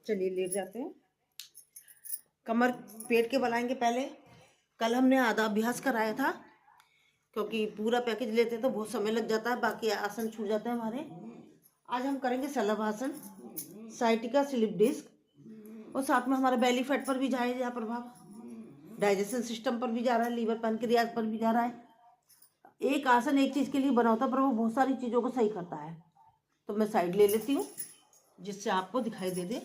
चलिए लेट जाते हैं। कमर पेट के बनाएंगे पहले। कल हमने आधा अभ्यास कराया था, क्योंकि पूरा पैकेज लेते तो बहुत समय लग जाता है, बाकी आसन छूट जाते हैं हमारे। आज हम करेंगे शलभासन, साइटिका स्लिप डिस्क, और साथ में हमारा बेली फैट पर भी जाएगा प्रभाव, डाइजेशन सिस्टम पर भी जा रहा है, लीवर पैनक्रियाज पर भी जा रहा है। एक आसन एक चीज के लिए बना होता है, पर वो बहुत सारी चीजों को सही करता है। तो मैं साइड ले लेती हूँ जिससे आपको दिखाई दे दे।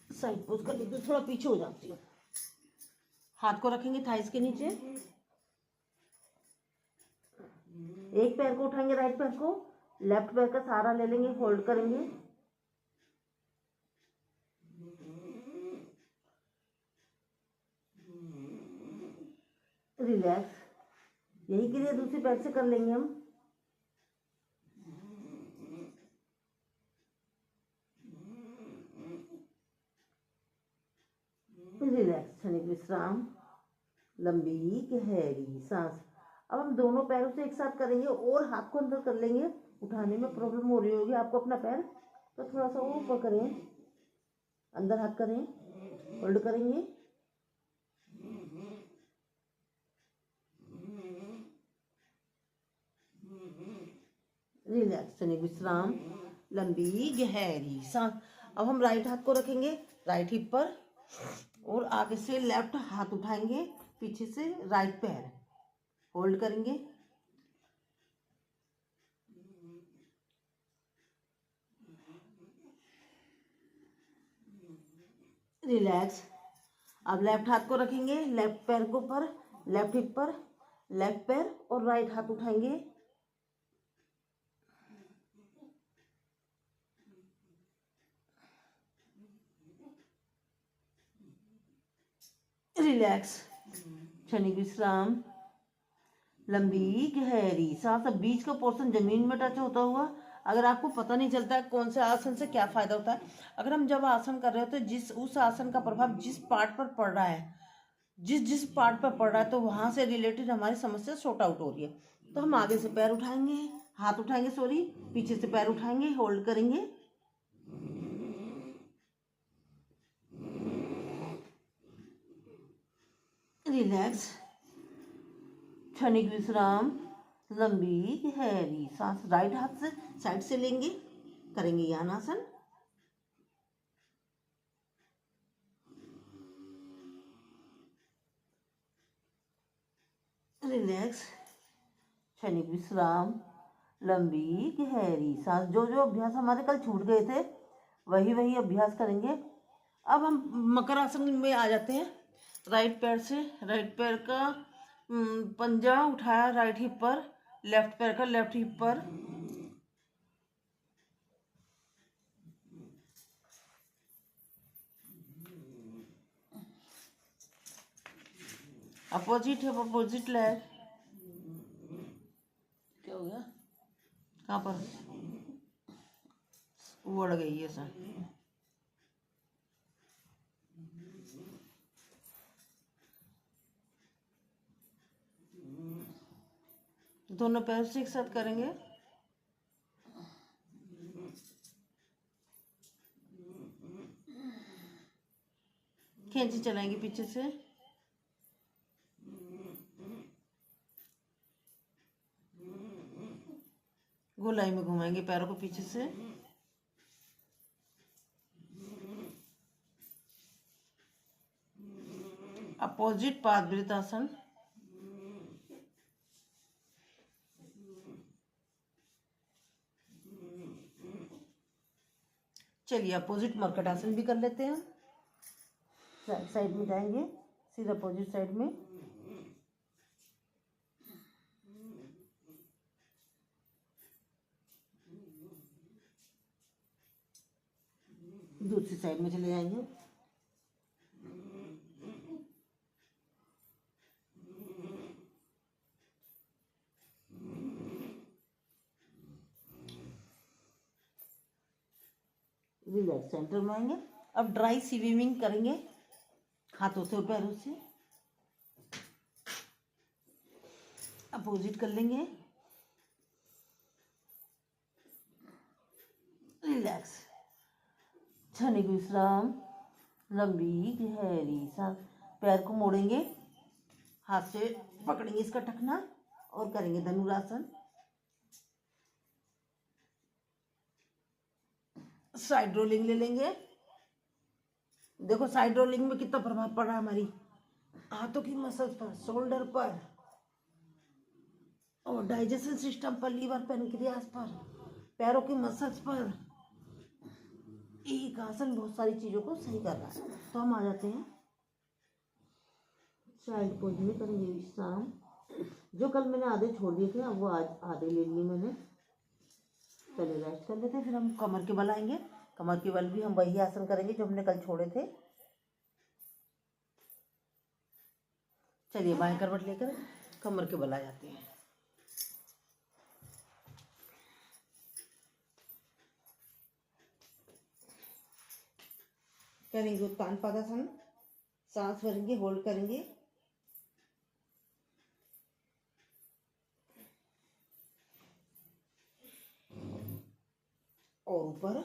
साइड पोज कर लेती हूँ, थोड़ा पीछे हो जाती हूँ। हाथ को रखेंगे थाइस के नीचे, एक पैर को उठाएंगे, राइट पैर को, लेफ्ट पैर का सहारा ले लेंगे, होल्ड करेंगे, रिलैक्स। यही क्रिया दूसरे पैर से कर लेंगे हम। रिलैक्स, क्षणिक विश्राम, लंबी गहरी सांस। अब हम दोनों पैरों से एक साथ करेंगे और हाथ को अंदर कर लेंगे। उठाने में प्रॉब्लम हो रही होगी आपको अपना पैर, तो थोड़ा सा ऊपर करें, अंदर हाथ करें, होल्ड करेंगे, रिलैक्स, क्षणिक विश्राम, लंबी गहरी सांस। अब हम राइट हाथ को रखेंगे राइट हिप पर, और आगे से लेफ्ट हाथ उठाएंगे, पीछे से राइट पैर, होल्ड करेंगे, रिलैक्स। अब लेफ्ट हाथ को रखेंगे लेफ्ट पैर के ऊपर, लेफ्ट हिप पर, लेफ्ट पैर, और राइट हाथ उठाएंगे, रिलैक्स, क्षणिक विश्राम, लंबी गहरी सांस। अब बीच का पोर्शन जमीन में टच होता हुआ। अगर आपको पता नहीं चलता है कौन से आसन से क्या फायदा होता है, अगर हम जब आसन कर रहे होते हैं, जिस उस आसन का प्रभाव जिस पार्ट पर पड़ रहा है, जिस जिस पार्ट पर पड़ रहा है, तो वहां से रिलेटेड हमारी समस्या सॉर्ट आउट हो रही है। तो हम आगे से पैर उठाएंगे, हाथ उठाएंगे, सॉरी, पीछे से पैर उठाएंगे, होल्ड करेंगे, रिलैक्स, क्षणिक विश्राम, लंबी गहरी सांस। राइट हाथ से साइड से लेंगे, करेंगे यानासन, रिलैक्स, क्षणिक विश्राम, लंबी गहरी सांस। जो जो अभ्यास हमारे कल छूट गए थे वही वही अभ्यास करेंगे। अब हम मकर आसन में आ जाते हैं। राइट पैर से, राइट पैर का पंजा उठाया राइट हिप पर, लेफ्ट पैर का लेफ्ट हिप पर, अपोजिट है, अपोजिट लेग। क्या हो गया, कहाँ पर उड़ गई है सर। दोनों पैर से एक साथ करेंगे, खींची चलाएंगे पीछे से, गोलाई में घुमाएंगे पैरों को पीछे से, अपोजिट पादवृतासन, चलिए अपोजिट मरकट आसन भी कर लेते हैं। साइड में जाएंगे, सीधा अपोजिट साइड में, दूसरी साइड में चले जाएंगे, रिलैक्स, सेंटर में आएंगे। अब ड्राई स्विमिंग करेंगे, हाथों से और पैरों से अपोजिट कर लेंगे, रिलैक्स, क्षणिक विश्राम, लंबी गहरी सांस। पैर को मोड़ेंगे, हाथ से पकड़ेंगे इसका टखना और करेंगे धनुरासन। साइड रोलिंग ले लेंगे। देखो साइड रोलिंग में कितना प्रभाव पड़ रहा है हमारी हाथों की मसल्स पर, शोल्डर पर और डाइजेशन सिस्टम पर, लीवर, पेनक्रियास पर, पैरों की मसल्स पर। एक आसन बहुत सारी चीजों को सही कर रहा है। तो हम आ जाते हैं चाइल्ड पोज में, करेंगे विश्राम। जो कल मैंने आधे छोड़ दिए थे, अब वो आज आधे ले लिए मैंने। पहले रेस्ट कर लेते हैं, फिर हम कमर के बल आएंगे। कमर के बल भी हम वही आसन करेंगे जो हमने कल छोड़े थे। चलिए बाएं करवट लेकर कमर के बल आ जाते हैं। करेंगे उत्तान पादासन। सांस भरेंगे, होल्ड करेंगे और ऊपर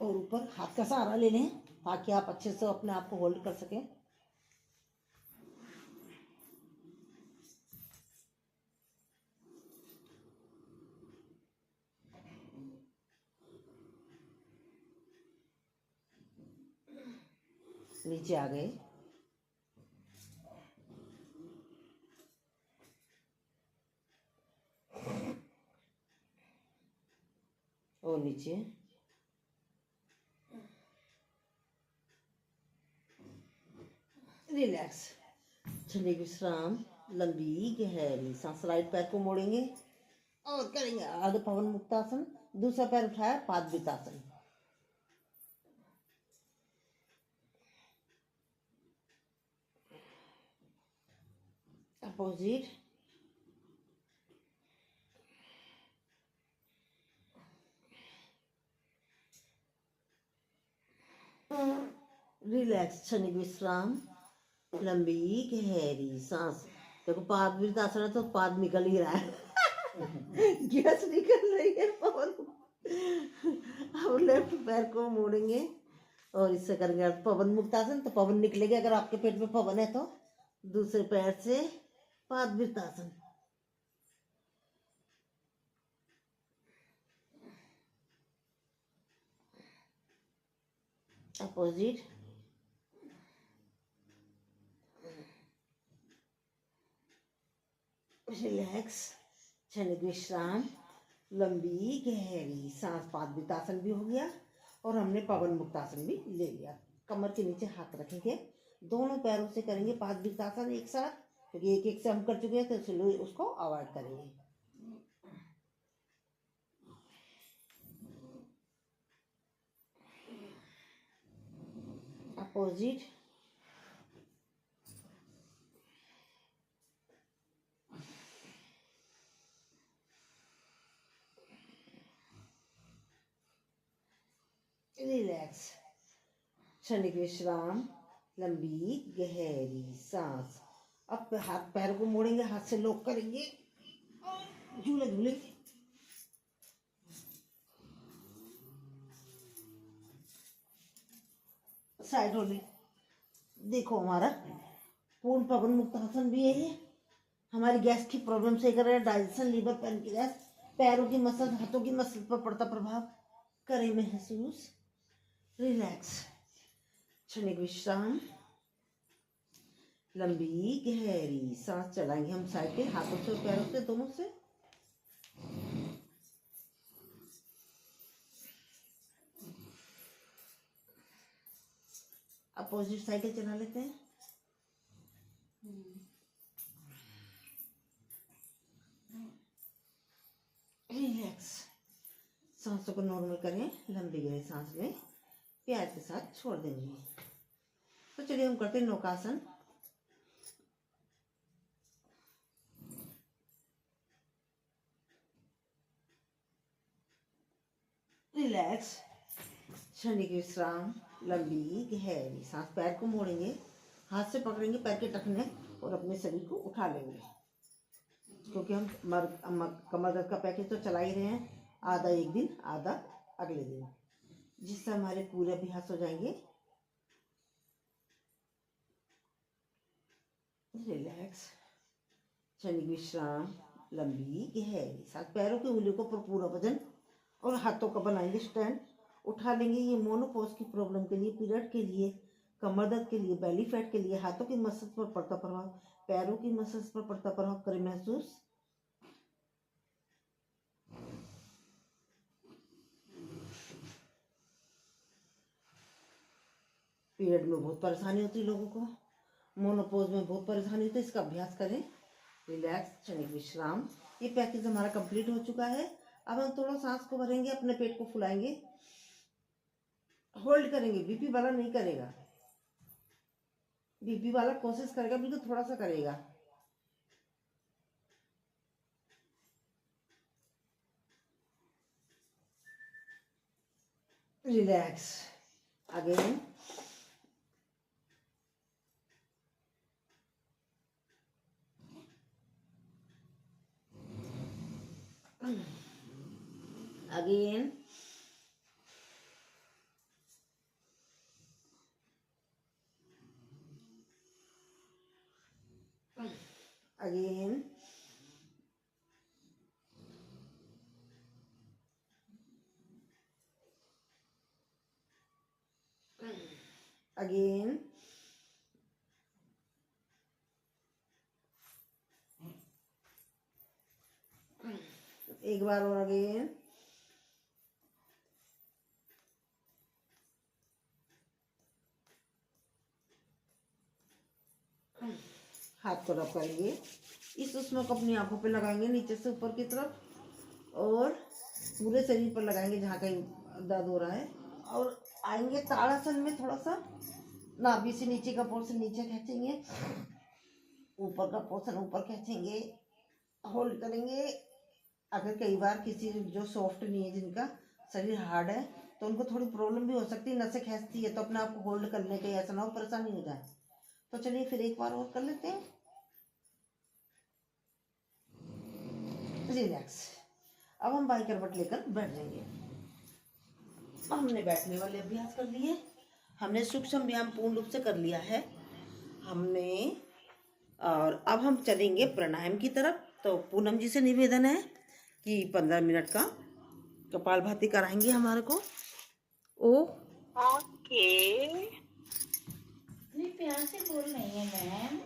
और ऊपर हाथ का सहारा ले लें ताकि आप अच्छे से अपने आप को होल्ड कर सकें। नीचे आ गए और नीचे। रिलैक्स, क्षणिक विश्राम, लंबी गहरी सांस। राइट पैर को मोड़ेंगे और करेंगे आगे पवन मुक्तासन। दूसरा पैर उठाया, पादवितासन। अपोजिट। रिलैक्स, क्षणिक विश्राम, लंबी गहरी सांस। देखो पादवितासन है तो पाद निकल ही रहा है गैस निकल रही है पवन। अब लेफ्ट पैर को मोड़ेंगे और इससे करेंगे पवन मुक्तासन। तो पवन निकलेगा, अगर आपके पेट में पवन है तो। दूसरे पैर से पादवितासन। अपोजिट। रिलैक्स, क्षणिक विश्राम, लंबी गहरी सांस। पादवितासन भी हो गया और हमने पवन मुक्तासन भी ले लिया। कमर के नीचे हाथ रखेंगे, दोनों पैरों से करेंगे पादवितासन एक साथ, क्योंकि एक एक से हम कर चुके हैं तो इसलिए उसको अवॉइड करेंगे। अपोजिट। रिलैक्स, क्षणिक विश्राम, लंबी गहरी सांस। अब हाथ पैर को मोड़ेंगे, हाथ से लॉक करेंगे और झूले झूलेंगे। Side rolling. देखो हमारा पूर्ण पवन मुक्तासन भी है ये। हमारी गैस की प्रॉब्लम से कर रहा है, डाइजेशन, लीवर, पेनक्रियास, पैरों की मसल, हाथों की मसल पर पड़ता प्रभाव करें महसूस। रिलैक्स, क्षणिक विश्राम, लंबी गहरी सांस। चलाएंगे हम साइड के हाथों से और पैरों से, दोनों से। अपोजिट साइकिल चला लेते हैं। रिलैक्स, सांसों को नॉर्मल करें, लंबी गहरी सांस लें, प्यार के साथ छोड़ देंगे। तो चलिए हम करते हैं नौकासन। रिलैक्स, क्षणिक विश्राम, लंबी गहरी सांस। पैर को मोड़ेंगे, हाथ से पकड़ेंगे पैर के टखने और अपने शरीर को उठा लेंगे। क्योंकि हम कमर दर्द का पैकेज तो चला ही रहे हैं, आधा एक दिन आधा अगले दिन, जिससे हमारे पूरे अभ्यास हो जाएंगे। रिलैक्स, क्षणिक विश्राम, लंबी गहरी सांस, पैरों की उंगलियों पर पूरा वजन और हाथों का बनाएंगे स्टैंड, उठा लेंगे। ये मोनोपॉज की प्रॉब्लम के लिए, पीरियड के लिए, कमर दर्द के लिए, बेली फैट के लिए, हाथों की मसल्स पर पड़ता प्रभाव, पैरों की मसल्स पर पड़ता प्रभाव करें महसूस। पीरियड में बहुत परेशानी होती है लोगों को, मोनोपॉज में बहुत परेशानी होती है, इसका अभ्यास करें। रिलैक्स, क्षणिक विश्राम। ये पैकेज हमारा कंप्लीट हो चुका है। अब हम थोड़ा सांस को भरेंगे, अपने पेट को फुलाएंगे, होल्ड करेंगे। बीपी वाला नहीं करेगा, बीपी वाला कोशिश करेगा बिल्कुल थोड़ा सा करेगा। Relax again, again, again, again, एक बार और अगेन, हाथ को रब करेंगे, इस उष्मा को अपनी आंखों पे लगाएंगे नीचे से ऊपर की तरफ, और पूरे शरीर पर लगाएंगे जहाँ कहीं दर्द हो रहा है, और आएंगे ताड़ासन में। थोड़ा सा नाभि से नीचे का पोर्शन नीचे खींचेंगे, ऊपर का पोर्शन ऊपर खींचेंगे, होल्ड करेंगे। अगर कई बार किसी जो सॉफ्ट नहीं है, जिनका शरीर हार्ड है, तो उनको थोड़ी प्रॉब्लम भी हो सकती है, नसें खींचती है, तो अपने आप को होल्ड करने के ऐसा ना हो परेशानी हो जाए। तो चलिए फिर एक बार और कर लेते हैं। रिलैक्स, अब हम बाई करवट लेकर बैठ जाएंगे। हमने बैठने वाले अभ्यास कर लिए, हमने सूक्ष्म व्यायाम पूर्ण रूप से कर लिया है हमने, और अब हम चलेंगे प्राणायाम की तरफ। तो पूनम जी से निवेदन है कि 15 मिनट का कपालभाति कराएंगे हमारे को। ओके, प्यार से बोल रही है मैम।